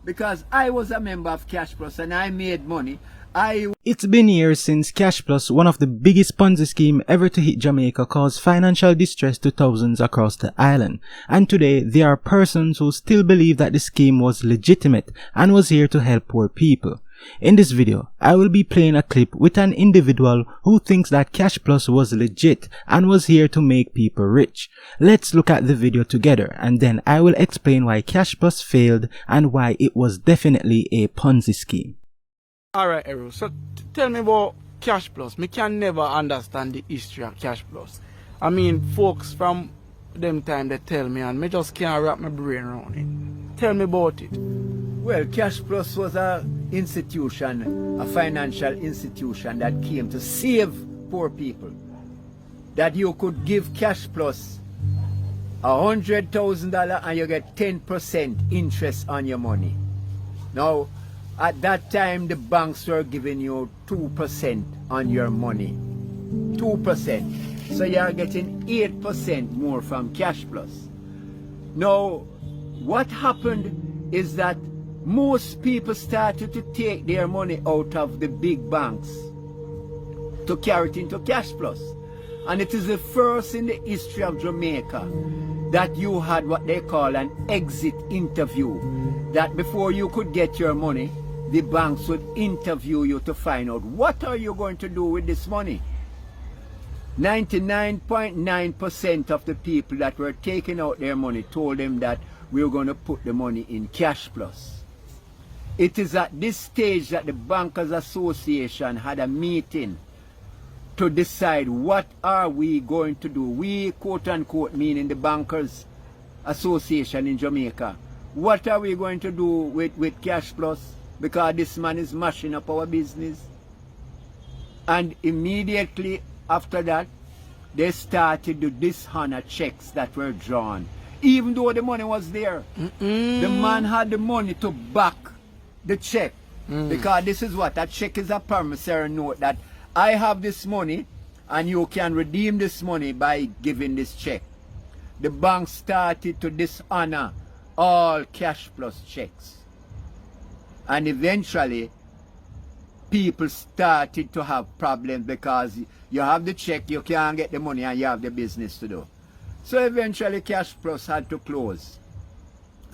because I was a member of Cash Plus and I made money. It's been years since Cash Plus, one of the biggest Ponzi scheme ever to hit Jamaica, caused financial distress to thousands across the island. And today, there are persons who still believe that the scheme was legitimate and was here to help poor people. In this video, I will be playing a clip with an individual who thinks that Cash Plus was legit and was here to make people rich. Let's look at the video together and then I will explain why Cash Plus failed and why it was definitely a Ponzi scheme. Alright, Eru, so tell me about Cash Plus. Me can never understand the history of Cash Plus. I mean, folks from them time they tell me and me just can't wrap my brain around it. Tell me about it. Well, Cash Plus was a institution, a financial institution that came to save poor people. That you could give Cash Plus $100,000 and you get 10% interest on your money. Now, at that time, the banks were giving you 2% on your money. 2%. So you are getting 8% more from Cash Plus. Now, what happened is that most people started to take their money out of the big banks to carry it into Cash Plus. And it is the first in the history of Jamaica that you had what they call an exit interview. That before you could get your money, the banks would interview you to find out what are you going to do with this money. 99.9% of the people that were taking out their money told them that we were going to put the money in Cash Plus. It is at this stage that the Bankers Association had a meeting to decide what are we going to do. We, quote unquote, meaning the Bankers Association in Jamaica. What are we going to do with Cash Plus? Because this man is mashing up our business. And immediately after that, they started to dishonor checks that were drawn. Even though the money was there. The man had the money to back the check. Because this is what, a check is a promissory note that I have this money and you can redeem this money by giving this check. The bank started to dishonor all Cash Plus checks. And eventually, people started to have problems because you have the check, you can't get the money, and you have the business to do. So eventually, Cash Plus had to close.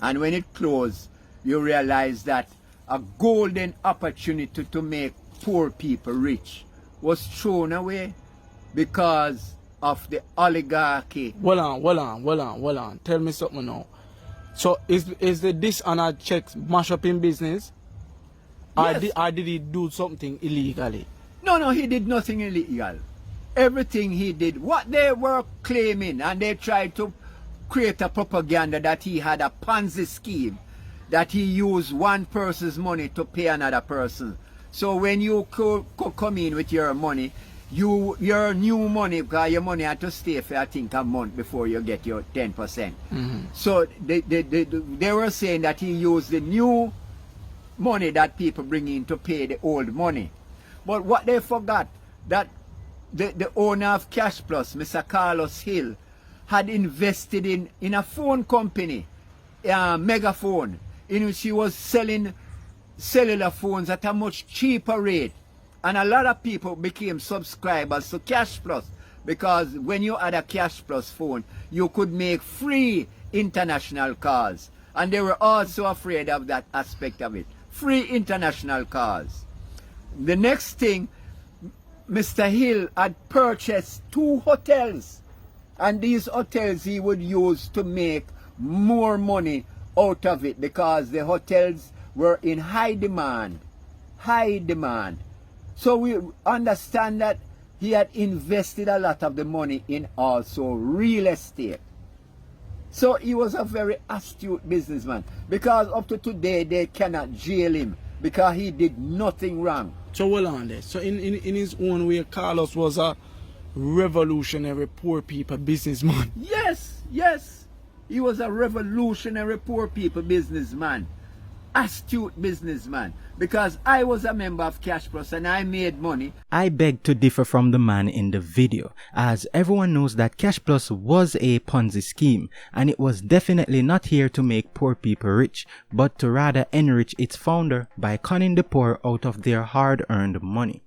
And when it closed, you realize that a golden opportunity to make poor people rich was thrown away because of the oligarchy. Hold on. Tell me something now. So is the dishonored checks mash up in business? Yes. Or did he do something illegally? No, he did nothing illegal. Everything he did, what they were claiming, and they tried to create a propaganda that he had a Ponzi scheme, that he used one person's money to pay another person. So when you come in with your money, your new money, because your money had to stay for I think a month before you get your 10%. So they were saying that he used the new money that people bring in to pay the old money. But what they forgot, that the owner of Cash Plus, Mr. Carlos Hill, had invested in a phone company, Megaphone, in which he was selling cellular phones at a much cheaper rate. And a lot of people became subscribers to Cash Plus because when you had a Cash Plus phone, you could make free international calls. And they were also afraid of that aspect of it. Free international calls. The next thing, Mr. Hill had purchased 2 hotels. And these hotels he would use to make more money out of it because the hotels were in high demand. High demand. So we understand that he had invested a lot of the money in also real estate. So he was a very astute businessman because up to today they cannot jail him because he did nothing wrong. So hold on there. So in his own way, Carlos was a revolutionary poor people businessman. Yes. He was a revolutionary poor people businessman. astute businessman, because I was a member of Cash Plus and I made money. I beg to differ from the man in the video, as everyone knows that Cash Plus was a Ponzi scheme, and it was definitely not here to make poor people rich, but to rather enrich its founder by conning the poor out of their hard-earned money.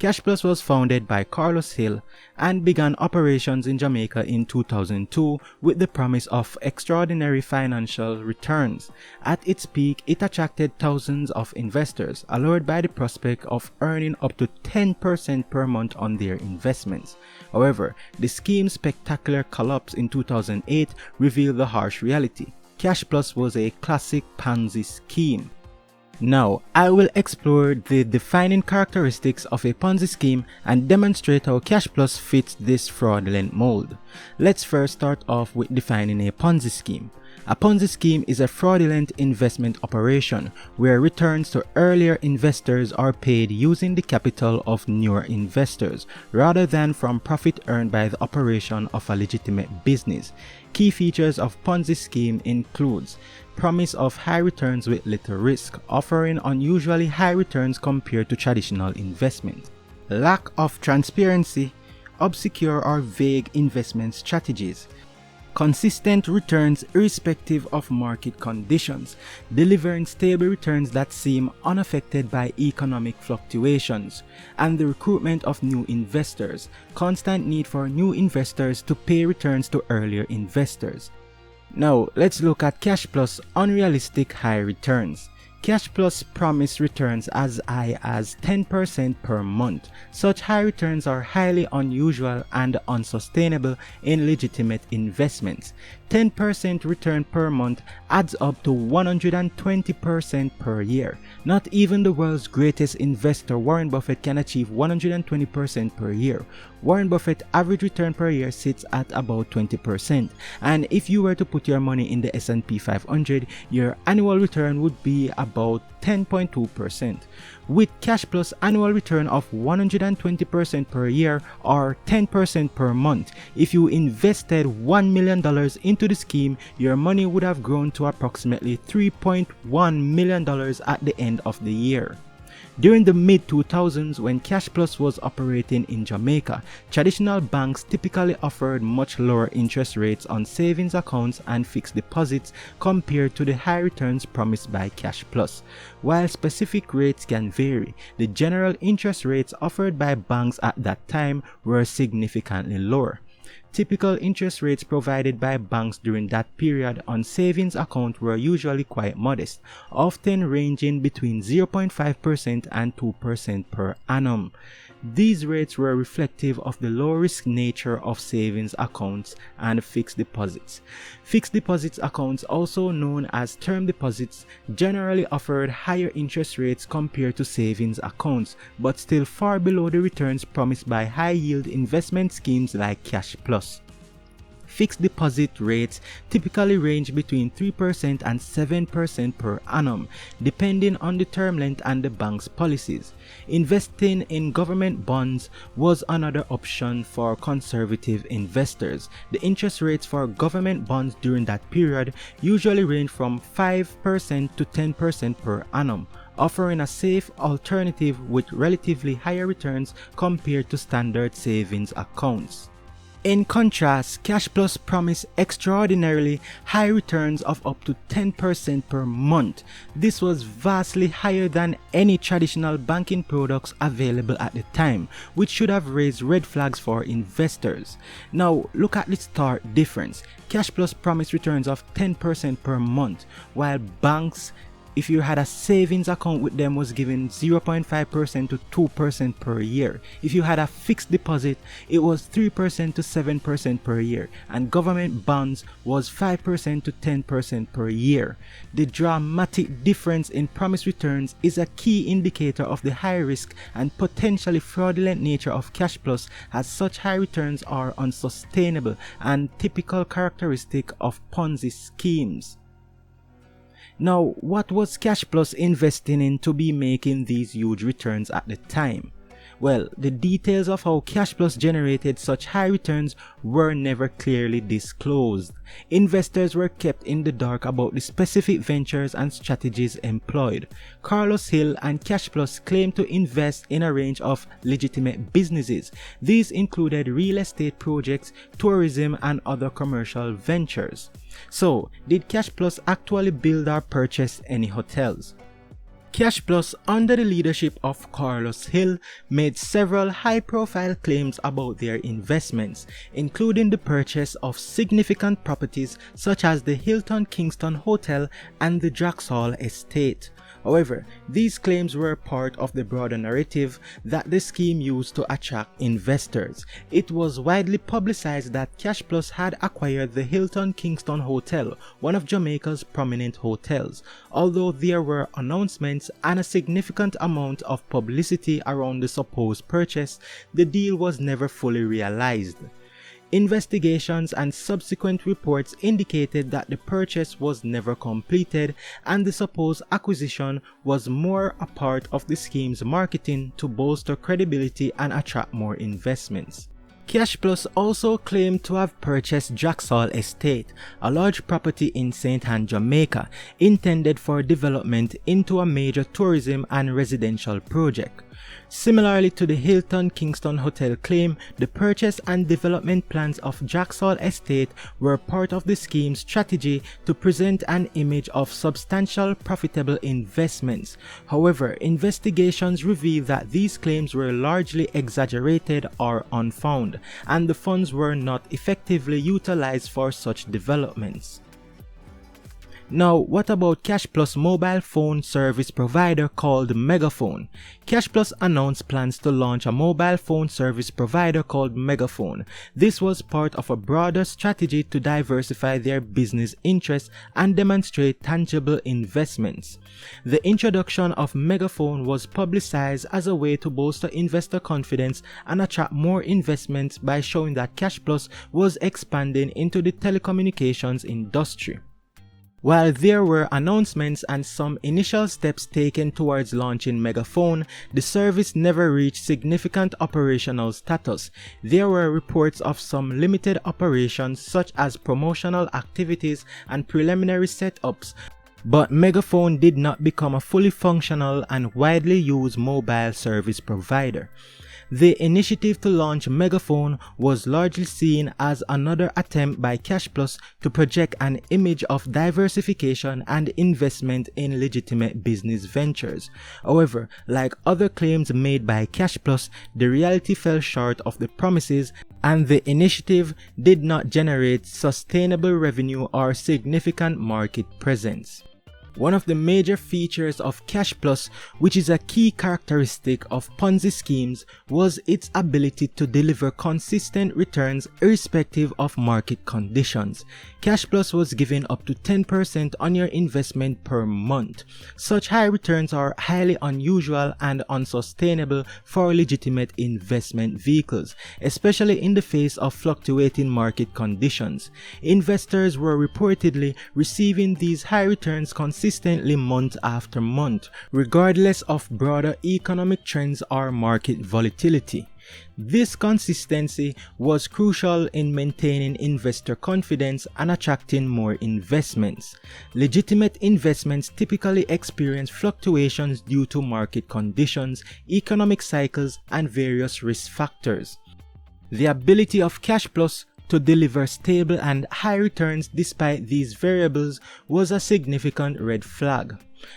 Cash Plus was founded by Carlos Hill and began operations in Jamaica in 2002 with the promise of extraordinary financial returns. At its peak, it attracted thousands of investors, allured by the prospect of earning up to 10% per month on their investments. However, the scheme's spectacular collapse in 2008 revealed the harsh reality. Cash Plus was a classic Ponzi scheme. Now, I will explore the defining characteristics of a Ponzi scheme and demonstrate how Cash Plus fits this fraudulent mold. Let's first start off with defining a Ponzi scheme. A Ponzi scheme is a fraudulent investment operation where returns to earlier investors are paid using the capital of newer investors rather than from profit earned by the operation of a legitimate business. Key features of Ponzi scheme includes promise of high returns with little risk, offering unusually high returns compared to traditional investment. Lack of transparency, obscure or vague investment strategies. Consistent returns irrespective of market conditions, delivering stable returns that seem unaffected by economic fluctuations, and the recruitment of new investors, constant need for new investors to pay returns to earlier investors. Now, let's look at Cash Plus' unrealistic high returns. Cash Plus promise returns as high as 10% per month. Such high returns are highly unusual and unsustainable in legitimate investments. 10% return per month adds up to 120% per year. Not even the world's greatest investor, Warren Buffett, can achieve 120% per year. Warren Buffett's average return per year sits at about 20%, and if you were to put your money in the S&P 500, your annual return would be about 10.2%. With Cash Plus annual return of 120% per year or 10% per month, if you invested $1 million into the scheme, your money would have grown to approximately $3.1 million at the end of the year. During the mid-2000s, when Cash Plus was operating in Jamaica, traditional banks typically offered much lower interest rates on savings accounts and fixed deposits compared to the high returns promised by Cash Plus. While specific rates can vary, the general interest rates offered by banks at that time were significantly lower. Typical interest rates provided by banks during that period on savings accounts were usually quite modest, often ranging between 0.5% and 2% per annum. These rates were reflective of the low-risk nature of savings accounts and fixed deposits. Fixed deposits accounts, also known as term deposits, generally offered higher interest rates compared to savings accounts, but still far below the returns promised by high-yield investment schemes like Cash Plus. Fixed deposit rates typically range between 3% and 7% per annum, depending on the term length and the bank's policies. Investing in government bonds was another option for conservative investors. The interest rates for government bonds during that period usually range from 5% to 10% per annum, offering a safe alternative with relatively higher returns compared to standard savings accounts. In contrast, Cash Plus promised extraordinarily high returns of up to 10% per month. This was vastly higher than any traditional banking products available at the time, which should have raised red flags for investors. Now, look at the stark difference. Cash Plus promised returns of 10% per month, while banks, if you had a savings account with them, was given 0.5% to 2% per year. If you had a fixed deposit, it was 3% to 7% per year, and government bonds was 5% to 10% per year. The dramatic difference in promised returns is a key indicator of the high risk and potentially fraudulent nature of Cash Plus, as such high returns are unsustainable and typical characteristic of Ponzi schemes. Now, what was Cash Plus investing in to be making these huge returns at the time? Well, the details of how Cash Plus generated such high returns were never clearly disclosed. Investors were kept in the dark about the specific ventures and strategies employed. Carlos Hill and Cash Plus claimed to invest in a range of legitimate businesses. These included real estate projects, tourism, and other commercial ventures. So, did Cash Plus actually build or purchase any hotels? Cash Plus, under the leadership of Carlos Hill, made several high-profile claims about their investments, including the purchase of significant properties such as the Hilton Kingston Hotel and the Jaxall Estate. However, these claims were part of the broader narrative that the scheme used to attract investors. It was widely publicized that Cash Plus had acquired the Hilton Kingston Hotel, one of Jamaica's prominent hotels. Although there were announcements and a significant amount of publicity around the supposed purchase, the deal was never fully realized. Investigations and subsequent reports indicated that the purchase was never completed and the supposed acquisition was more a part of the scheme's marketing to bolster credibility and attract more investments. Cash Plus also claimed to have purchased Jaxall Estate, a large property in St. Ann, Jamaica, intended for development into a major tourism and residential project. Similarly to the Hilton Kingston Hotel claim, the purchase and development plans of Jaxall Estate were part of the scheme's strategy to present an image of substantial profitable investments. However, investigations reveal that these claims were largely exaggerated or unfounded, and the funds were not effectively utilized for such developments. Now, what about Cash Plus' mobile phone service provider called Megaphone? Cash Plus announced plans to launch a mobile phone service provider called Megaphone. This was part of a broader strategy to diversify their business interests and demonstrate tangible investments. The introduction of Megaphone was publicized as a way to bolster investor confidence and attract more investments by showing that Cash Plus was expanding into the telecommunications industry. While there were announcements and some initial steps taken towards launching Megaphone, the service never reached significant operational status. There were reports of some limited operations such as promotional activities and preliminary setups, but Megaphone did not become a fully functional and widely used mobile service provider. The initiative to launch Megaphone was largely seen as another attempt by Cash Plus to project an image of diversification and investment in legitimate business ventures. However, like other claims made by Cash Plus, the reality fell short of the promises and the initiative did not generate sustainable revenue or significant market presence. One of the major features of Cash Plus, which is a key characteristic of Ponzi schemes, was its ability to deliver consistent returns irrespective of market conditions. Cash Plus was given up to 10% on your investment per month. Such high returns are highly unusual and unsustainable for legitimate investment vehicles, especially in the face of fluctuating market conditions. Investors were reportedly receiving these high returns consistently month after month, regardless of broader economic trends or market volatility. This consistency was crucial in maintaining investor confidence and attracting more investments. Legitimate investments typically experience fluctuations due to market conditions, economic cycles, and various risk factors. The ability of Cash Plus to deliver stable and high returns despite these variables was a significant red flag.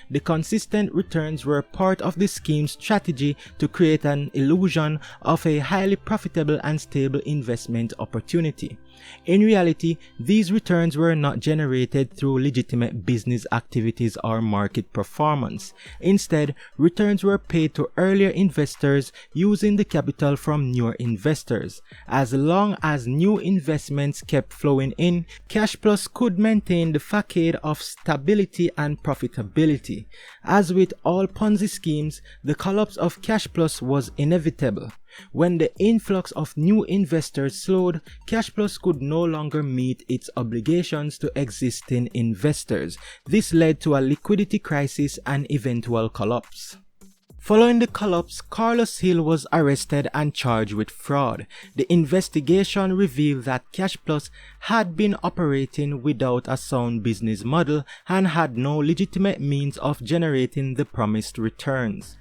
The consistent returns were part of the scheme's strategy to create an illusion of a highly profitable and stable investment opportunity. In reality, these returns were not generated through legitimate business activities or market performance. Instead, returns were paid to earlier investors using the capital from newer investors. As long as new investments kept flowing in, Cash Plus could maintain the facade of stability and profitability. As with all Ponzi schemes, the collapse of Cash Plus was inevitable. When the influx of new investors slowed, Cash Plus could no longer meet its obligations to existing investors. This led to a liquidity crisis and eventual collapse. Following the collapse, Carlos Hill was arrested and charged with fraud. The investigation revealed that Cash Plus had been operating without a sound business model and had no legitimate means of generating the promised returns.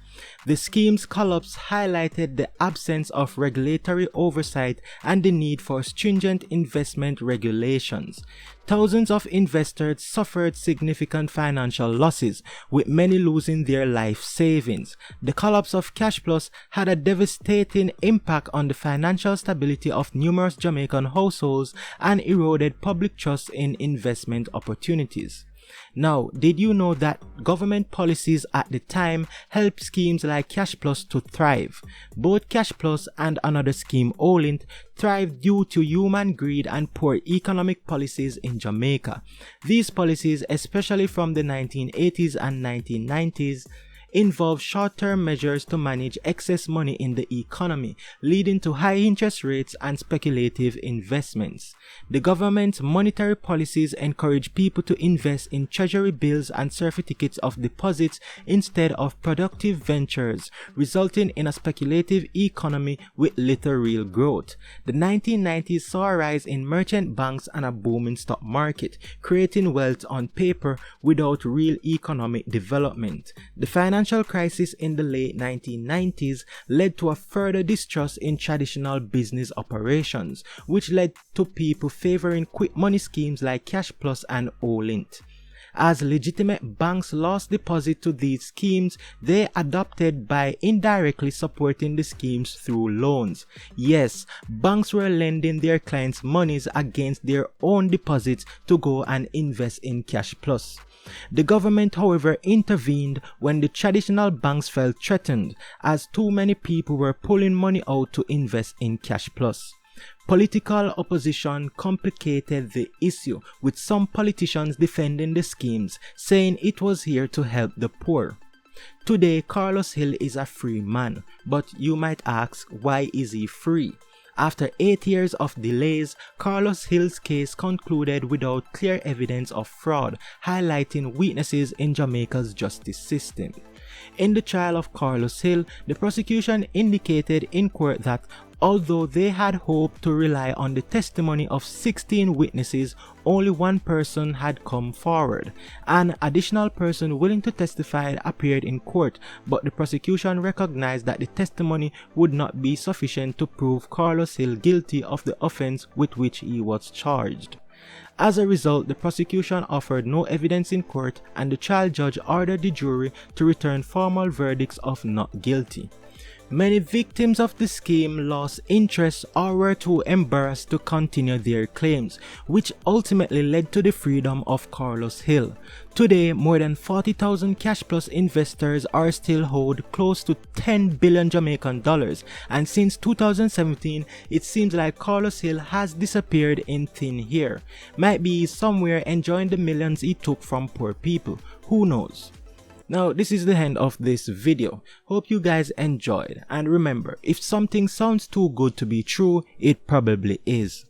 The scheme's collapse highlighted the absence of regulatory oversight and the need for stringent investment regulations. Thousands of investors suffered significant financial losses, with many losing their life savings. The collapse of Cash Plus had a devastating impact on the financial stability of numerous Jamaican households and eroded public trust in investment opportunities. Now, did you know that government policies at the time helped schemes like Cash Plus to thrive? Both Cash Plus and another scheme, Olint, thrived due to human greed and poor economic policies in Jamaica. These policies, especially from the 1980s and 1990s, involve short-term measures to manage excess money in the economy, leading to high interest rates and speculative investments. The government's monetary policies encourage people to invest in treasury bills and certificates of deposits instead of productive ventures, resulting in a speculative economy with little real growth. The 1990s saw a rise in merchant banks and a booming stock market, creating wealth on paper without real economic development. The financial crisis in the late 1990s led to a further distrust in traditional business operations, which led to people favoring quick money schemes like Cash Plus and Olint. As legitimate banks lost deposit to these schemes, they adopted by indirectly supporting the schemes through loans. Yes, banks were lending their clients monies against their own deposits to go and invest in Cash Plus. The government, however, intervened when the traditional banks felt threatened, as too many people were pulling money out to invest in Cash Plus. Political opposition complicated the issue, with some politicians defending the schemes, saying it was here to help the poor. Today, Carlos Hill is a free man, but you might ask, why is he free? After 8 years of delays, Carlos Hill's case concluded without clear evidence of fraud, highlighting weaknesses in Jamaica's justice system. In the trial of Carlos Hill, the prosecution indicated in court that although they had hoped to rely on the testimony of 16 witnesses, only one person had come forward. An additional person willing to testify appeared in court, but the prosecution recognized that the testimony would not be sufficient to prove Carlos Hill guilty of the offense with which he was charged. As a result, the prosecution offered no evidence in court, and the trial judge ordered the jury to return formal verdicts of not guilty. Many victims of the scheme lost interest or were too embarrassed to continue their claims, which ultimately led to the freedom of Carlos Hill. Today, more than 40,000 Cash Plus investors are still hold close to 10 billion Jamaican dollars, and since 2017, it seems like Carlos Hill has disappeared in thin air. Might be somewhere enjoying the millions he took from poor people. Who knows? Now, this is the end of this video. Hope you guys enjoyed, and remember, if something sounds too good to be true, it probably is.